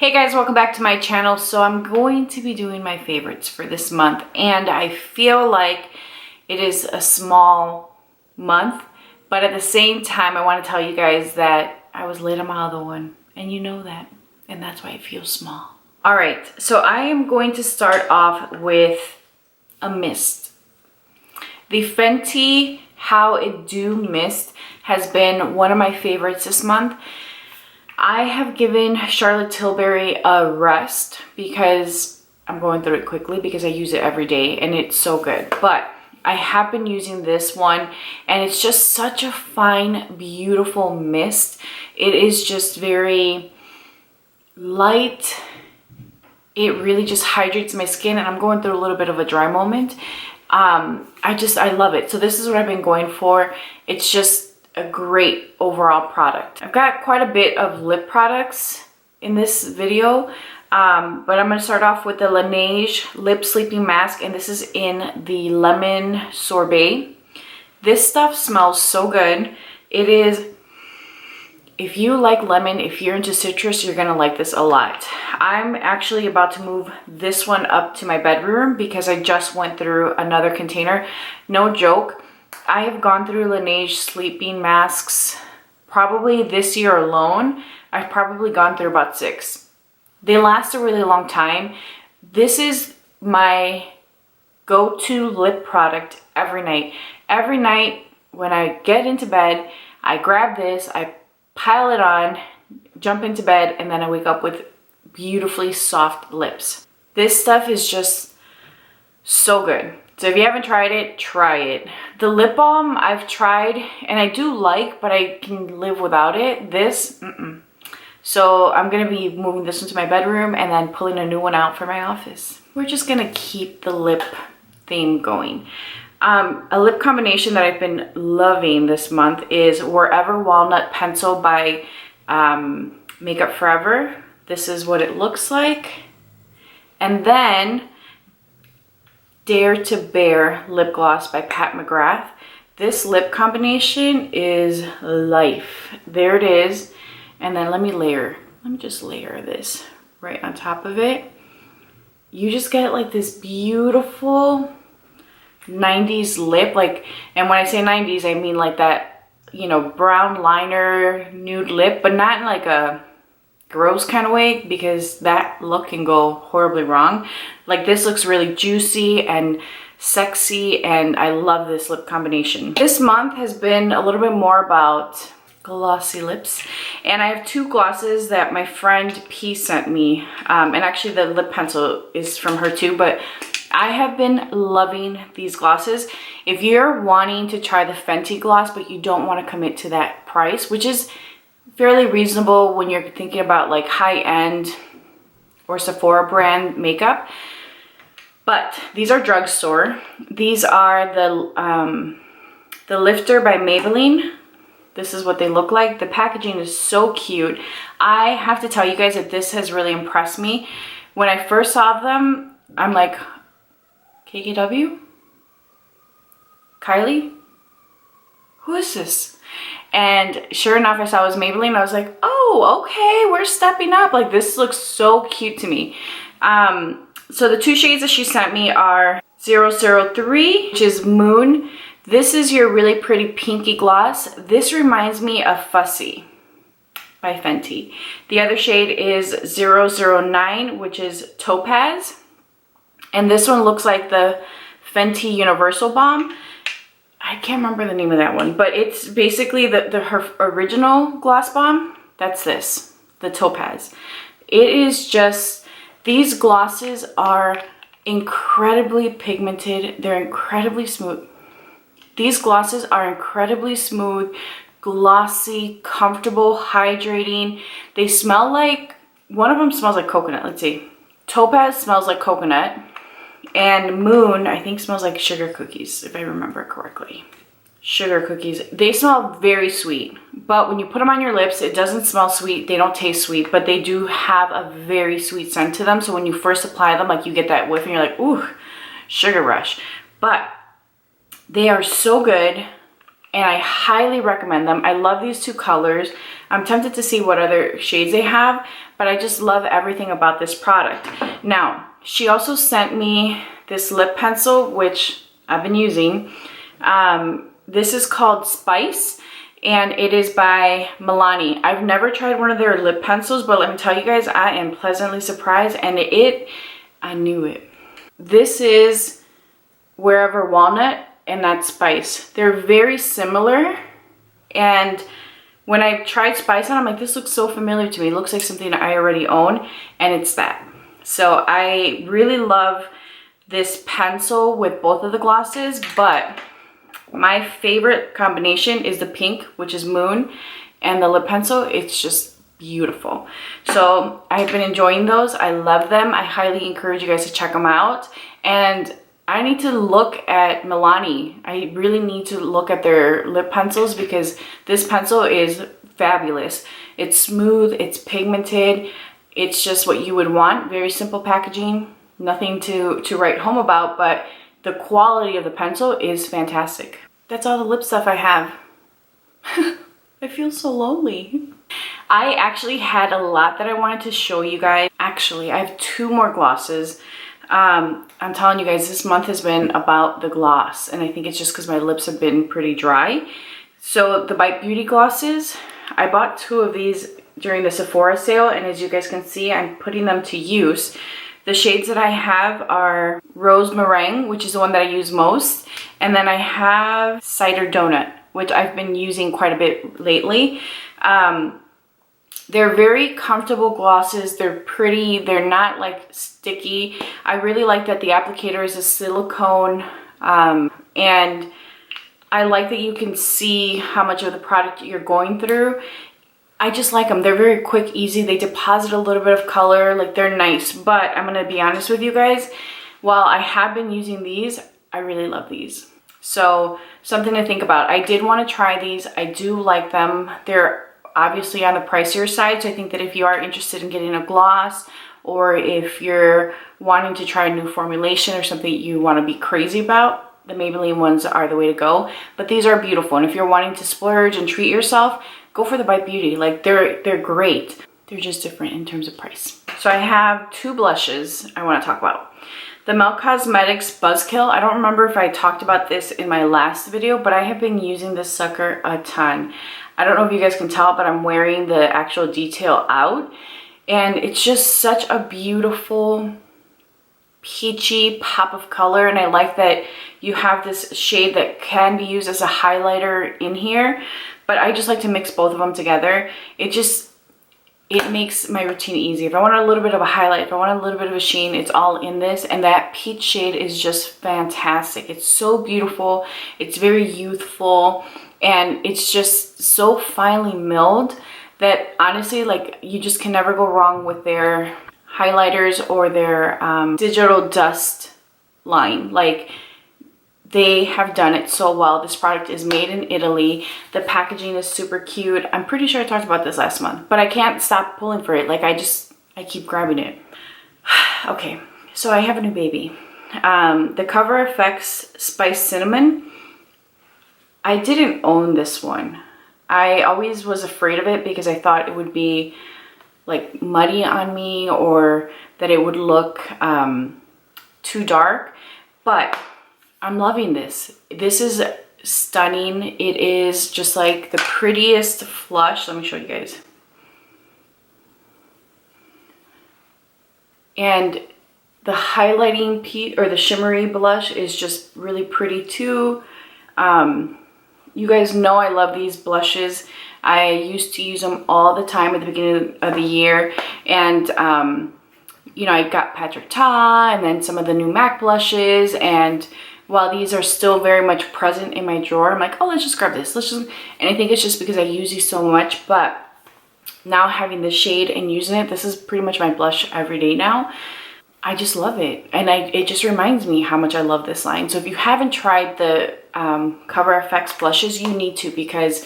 Hey guys, welcome back to my channel. So I'm going to be doing my favorites for this month, and I feel like it is a small month, but at the same time I want to tell you guys that I was late on my other one, and you know that, and that's why it feels small. All right, so I am going to start off with a mist. The Fenty How It Do mist has been one of my favorites this month. I have given Charlotte Tilbury a rest because I'm going through it quickly because I use it every day and it's so good. But I have been using this one and it's just such a fine, beautiful mist. It is just very light. It really just hydrates my skin, and I'm going through a little bit of a dry moment. I love it. So this is what I've been going for. It's just a great overall product. I've got quite a bit of lip products in this video, but I'm going to start off with the Laneige Lip Sleeping Mask, and this is in the Lemon Sorbet. This stuff smells so good. It is, if you like lemon, if you're into citrus, you're gonna like this a lot. I'm actually about to move this one up to my bedroom because I just went through another container. No joke. I have gone through Laneige sleeping masks probably this year alone. I've probably gone through about 6. They last a really long time. This is my go-to lip product every night. Every night when I get into bed, I grab this, I pile it on, jump into bed, and then I wake up with beautifully soft lips. This stuff is just so good. So if you haven't tried it, try it. The lip balm I've tried and I do like, but I can live without it. This, So I'm gonna be moving this into my bedroom and then pulling a new one out for my office. We're just gonna keep the lip theme going. A lip combination that I've been loving this month is Wherever Walnut Pencil by Makeup Forever. This is what it looks like. And then Dare to Bare Lip Gloss by Pat McGrath. This lip combination is life. There it is. And then let me just layer this right on top of it. You just get like this beautiful 90s lip, and when I say 90s, I mean like that, brown liner nude lip, but not in like a gross kind of way, because that look can go horribly wrong. Like, this looks really juicy and sexy, and I love this lip combination. This month has been a little bit more about glossy lips, and I have 2 glosses that my friend P sent me, and actually the lip pencil is from her too, but I have been loving these glosses. If you're wanting to try the Fenty gloss but you don't want to commit to that price, which is fairly reasonable when you're thinking about like high-end or Sephora brand makeup, but these are drugstore. These are the Lifter by Maybelline. This is what they look like. The packaging is so cute. I have to tell you guys that this has really impressed me. When I first saw them, I'm like, KKW? Kylie? Who is this? And sure enough, I saw it was Maybelline. I was like, oh, okay, we're stepping up. Like, this looks so cute to me. So the 2 shades that she sent me are 003, which is Moon. This is your really pretty pinky gloss. This reminds me of Fussy by Fenty. The other shade is 009, which is Topaz. And this one looks like the Fenty Universal Balm. I can't remember the name of that one, but it's basically her original gloss bomb. That's this, the Topaz. It is just, these glosses are incredibly pigmented. They're incredibly smooth. These glosses are incredibly smooth, glossy, comfortable, hydrating. They smell like, one of them smells like coconut. Let's see. Topaz smells like coconut. And Moon, I think, smells like sugar cookies, if I remember correctly. Sugar cookies. They smell very sweet, but when you put them on your lips, it doesn't smell sweet. They don't taste sweet, but they do have a very sweet scent to them. So when you first apply them, like, you get that whiff and you're like, ooh, sugar rush. But they are so good. and I highly recommend them. I love these two colors. I'm tempted to see what other shades they have, but I just love everything about this product. Now, she also sent me this lip pencil, which I've been using. This is called Spice, and it is by Milani. I've never tried one of their lip pencils, but let me tell you guys, I am pleasantly surprised, and I knew it. This is Wherever Walnut, and that's Spice. They're very similar, and when I tried Spice on, I'm like, this looks so familiar to me. It looks like something I already own, and it's that. So I really love this pencil with both of the glosses, but my favorite combination is the pink, which is Moon, and the lip pencil. It's just beautiful. So I've been enjoying those. I love them. I highly encourage you guys to check them out. And I need to look at Milani. I really need to look at their lip pencils because this pencil is fabulous. It's smooth, it's pigmented, it's just what you would want. Very simple packaging, nothing to write home about, but the quality of the pencil is fantastic. That's all the lip stuff I have. I feel so lonely. I actually had a lot that I wanted to show you guys. Actually, I have 2 more glosses. I'm telling you guys, this month has been about the gloss, and I think it's just because my lips have been pretty dry. So the Bite Beauty glosses, I bought 2 of these during the Sephora sale, and as you guys can see, I'm putting them to use. The shades that I have are Rose Meringue, which is the one that I use most, and then I have Cider Donut, which I've been using quite a bit lately. They're very comfortable glosses. They're pretty. They're not like sticky. I really like that the applicator is a silicone, and I like that you can see how much of the product you're going through. I just like them. They're very quick, easy. They deposit a little bit of color. Like, they're nice. But I'm going to be honest with you guys. While I have been using these, I really love these. So something to think about. I did want to try these. I do like them. They're obviously on the pricier side. So I think that if you are interested in getting a gloss, or if you're wanting to try a new formulation or something you want to be crazy about, the Maybelline ones are the way to go. But these are beautiful. And if you're wanting to splurge and treat yourself, go for the Bite Beauty. Like, they're great. They're just different in terms of price. So I have 2 blushes I want to talk about. The Mel Cosmetics Buzzkill. I don't remember if I talked about this in my last video, but I have been using this sucker a ton. I don't know if you guys can tell, but I'm wearing the actual detail out. And it's just such a beautiful peachy pop of color. And I like that you have this shade that can be used as a highlighter in here. But I just like to mix both of them together. It makes my routine easy. If I want a little bit of a highlight, if I want a little bit of a sheen, it's all in this. And that peach shade is just fantastic. It's so beautiful. It's very youthful. And it's just so finely milled that honestly, like, you just can never go wrong with their highlighters or their digital dust line. Like, they have done it so well. This product is made in Italy. The packaging is super cute. I'm pretty sure I talked about this last month, but I can't stop pulling for it. Like, I keep grabbing it. Okay, so I have a new baby. The Cover FX Spice Cinnamon. I didn't own this one. I always was afraid of it because I thought it would be like muddy on me, or that it would look too dark, but I'm loving this. This is stunning. It is just like the prettiest flush. Let me show you guys. And the highlighting piece, or the shimmery blush, is just really pretty too. You guys know I love these blushes. I used to use them all the time at the beginning of the year. And, you know, I got Patrick Ta and then some of the new MAC blushes. And while these are still very much present in my drawer, I'm like, oh, let's just grab this. And I think it's just because I use these so much. But now having the shade and using it, this is pretty much my blush every day now. I just love it. And it just reminds me how much I love this line. So if you haven't tried the Cover FX blushes, you need to, because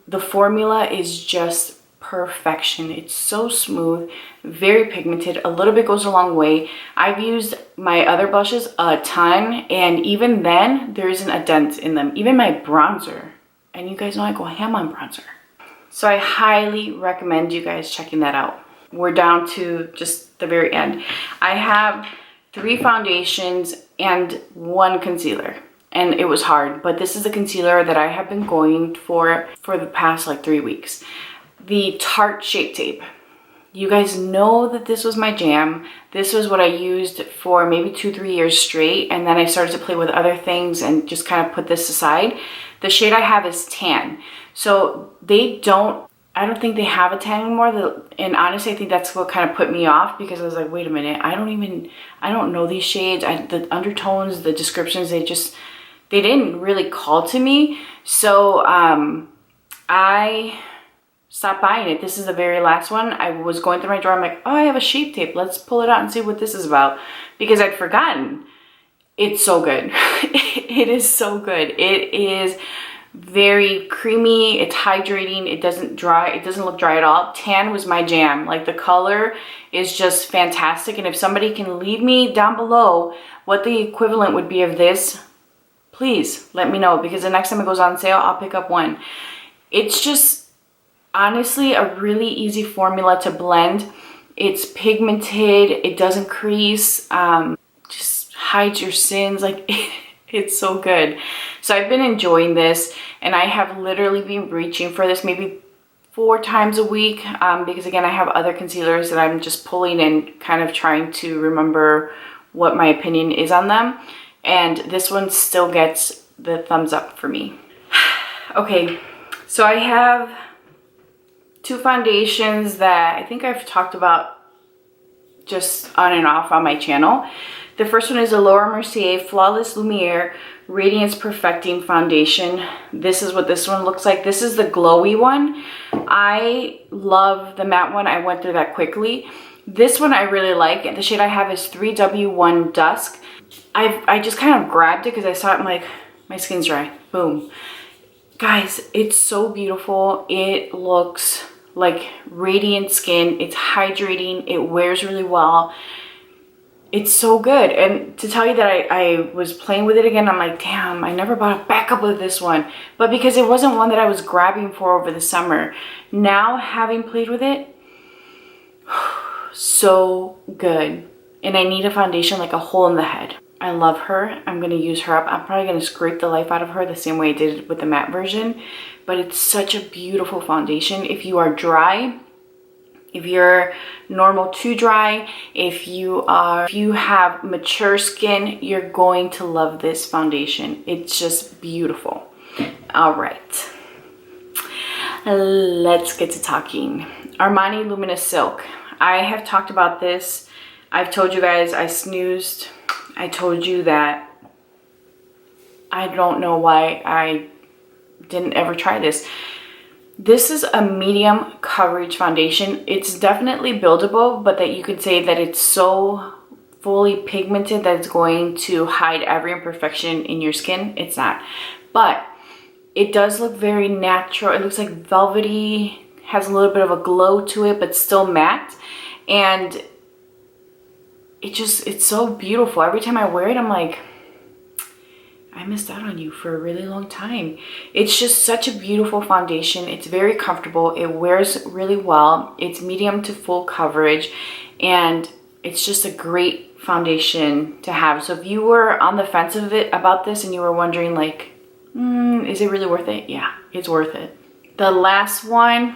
the formula is just perfection. It's so smooth, very pigmented. A little bit goes a long way. I've used my other blushes a ton, and even then, there isn't a dent in them. Even my bronzer, and you guys know I go ham on bronzer. So I highly recommend you guys checking that out. We're down to just the very end. I have 3 foundations and 1 concealer. And it was hard, but this is a concealer that I have been going for the past like 3 weeks. The Tarte Shape Tape. You guys know that this was my jam. This was what I used for maybe 2-3 years straight, and then I started to play with other things and just kind of put this aside. The shade I have is tan. So I don't think they have a tan anymore. And honestly, I think that's what kind of put me off, because I was like, wait a minute, I don't know these shades. The undertones, the descriptions, they didn't really call to me. So I stopped buying it. This is the very last one. I was going through my drawer. I'm like, oh, I have a Shape Tape. Let's pull it out and see what this is about, because I'd forgotten. It's so good. It is so good. It is very creamy. It's hydrating. It doesn't dry. It doesn't look dry at all. Tan was my jam. Like, the color is just fantastic. And if somebody can leave me down below what the equivalent would be of this, please let me know, because the next time it goes on sale, I'll pick up one. It's just honestly a really easy formula to blend. It's pigmented. It doesn't crease. Just hides your sins. Like, it's so good. So I've been enjoying this, and I have literally been reaching for this maybe 4 times a week, because again, I have other concealers that I'm just pulling and kind of trying to remember what my opinion is on them. And this one still gets the thumbs up for me. Okay, so I have 2 foundations that I think I've talked about just on and off on my channel. The first one is a Laura Mercier Flawless Lumiere Radiance Perfecting Foundation. This is what this one looks like. This is the glowy one. I love the matte one. I went through that quickly. This one I really like. The shade I have is 3W1 Dusk. I just kind of grabbed it because I saw it. I'm like, my skin's dry. Boom. Guys, it's so beautiful. It looks like radiant skin. It's hydrating. It wears really well. It's so good. And to tell you that I was playing with it again, I'm like, damn, I never bought a backup of this one. But because it wasn't one that I was grabbing for over the summer, now having played with it, so good. And I need a foundation like a hole in the head. I love her. I'm going to use her up. I'm probably going to scrape the life out of her the same way I did with the matte version. But it's such a beautiful foundation. If you are dry, if you're normal to dry, if you have mature skin, you're going to love this foundation. It's just beautiful. All right. Let's get to talking. Armani Luminous Silk. I have talked about this. I've told you guys I snoozed. I told you that I don't know why I didn't ever try this. This is a medium coverage foundation. It's definitely buildable, but that you could say that it's so fully pigmented that it's going to hide every imperfection in your skin. It's not. But it does look very natural. It looks like velvety, has a little bit of a glow to it, but still matte. And it's so beautiful. Every time I wear it, I'm like, I missed out on you for a really long time. It's just such a beautiful foundation. It's very comfortable. It wears really well. It's medium to full coverage, and it's just a great foundation to have. So if you were on the fence of it about this and you were wondering like, is it really worth it? Yeah, it's worth it. The last one,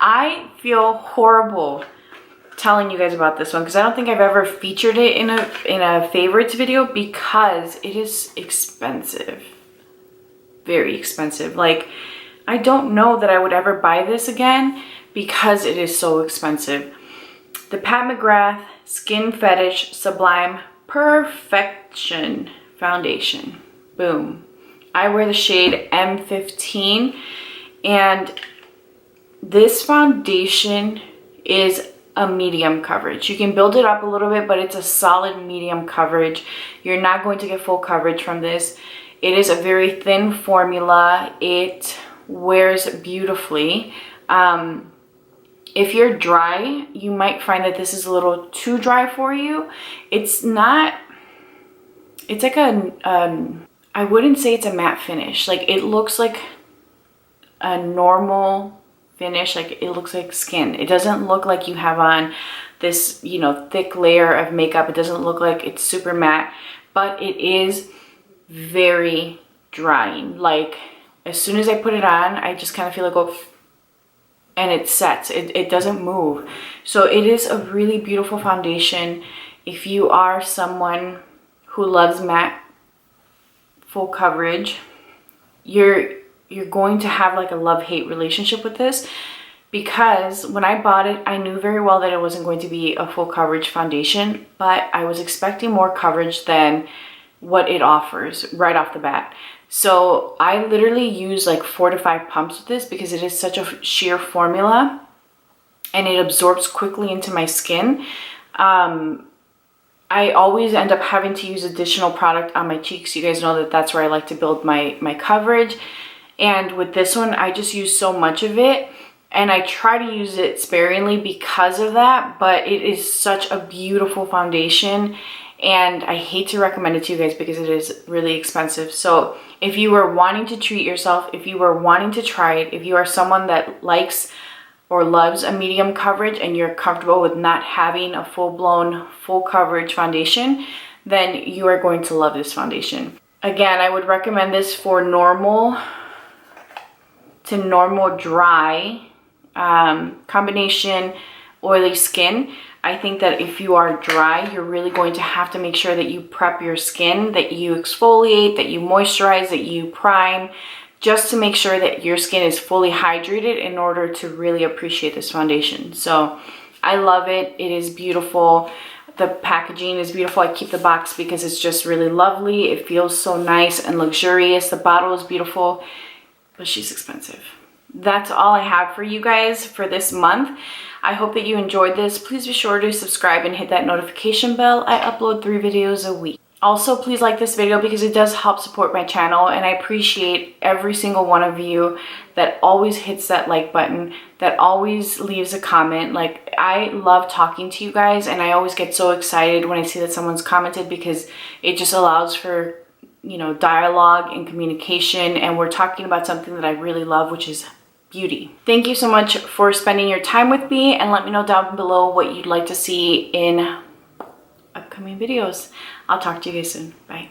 I feel horrible telling you guys about this one because I don't think I've ever featured it in a favorites video because it is expensive. Very expensive. Like, I don't know that I would ever buy this again because it is so expensive. The Pat McGrath Skin Fetish Sublime Perfection Foundation. Boom. I wear the shade M15, and this foundation is a medium coverage. You can build it up a little bit, but it's a solid medium coverage. You're not going to get full coverage from this. It is a very thin formula. It wears beautifully. If you're dry, you might find that this is a little too dry for you. It's not, it's like I wouldn't say it's a matte finish. Like, it looks like a normal finish. Like, it looks like skin. It doesn't look like you have on this, you know, thick layer of makeup. It doesn't look like it's super matte, but it is very drying. Like, as soon as I put it on, I just kind of feel like, oh, and it sets. It doesn't move. So it is a really beautiful foundation. If you are someone who loves matte full coverage, you're going to have like a love-hate relationship with this, because when I bought it, I knew very well that it wasn't going to be a full coverage foundation, but I was expecting more coverage than what it offers right off the bat. So I literally use like 4 to 5 pumps with this because it is such a sheer formula and it absorbs quickly into my skin. I always end up having to use additional product on my cheeks. You guys know that that's where I like to build my coverage. And with this one, I just use so much of it. And I try to use it sparingly because of that. But it is such a beautiful foundation. And I hate to recommend it to you guys because it is really expensive. So if you are wanting to treat yourself, if you are wanting to try it, if you are someone that likes or loves a medium coverage and you're comfortable with not having a full-blown, full coverage foundation, then you are going to love this foundation. Again, I would recommend this for normal to normal dry combination oily skin. I think that if you are dry, you're really going to have to make sure that you prep your skin, that you exfoliate, that you moisturize, that you prime, just to make sure that your skin is fully hydrated in order to really appreciate this foundation. So I love it. It is beautiful. The packaging is beautiful. I keep the box because it's just really lovely. It feels so nice and luxurious. The bottle is beautiful, but she's expensive. That's all I have for you guys for this month. I hope that you enjoyed this. Please be sure to subscribe and hit that notification bell. I upload 3 videos a week. Also, please like this video because it does help support my channel, and I appreciate every single one of you that always hits that like button, that always leaves a comment. Like, I love talking to you guys, and I always get so excited when I see that someone's commented because it just allows for, you know, dialogue and communication, and we're talking about something that I really love, which is beauty. Thank you so much for spending your time with me, and let me know down below what you'd like to see in upcoming videos. I'll talk to you guys soon. Bye.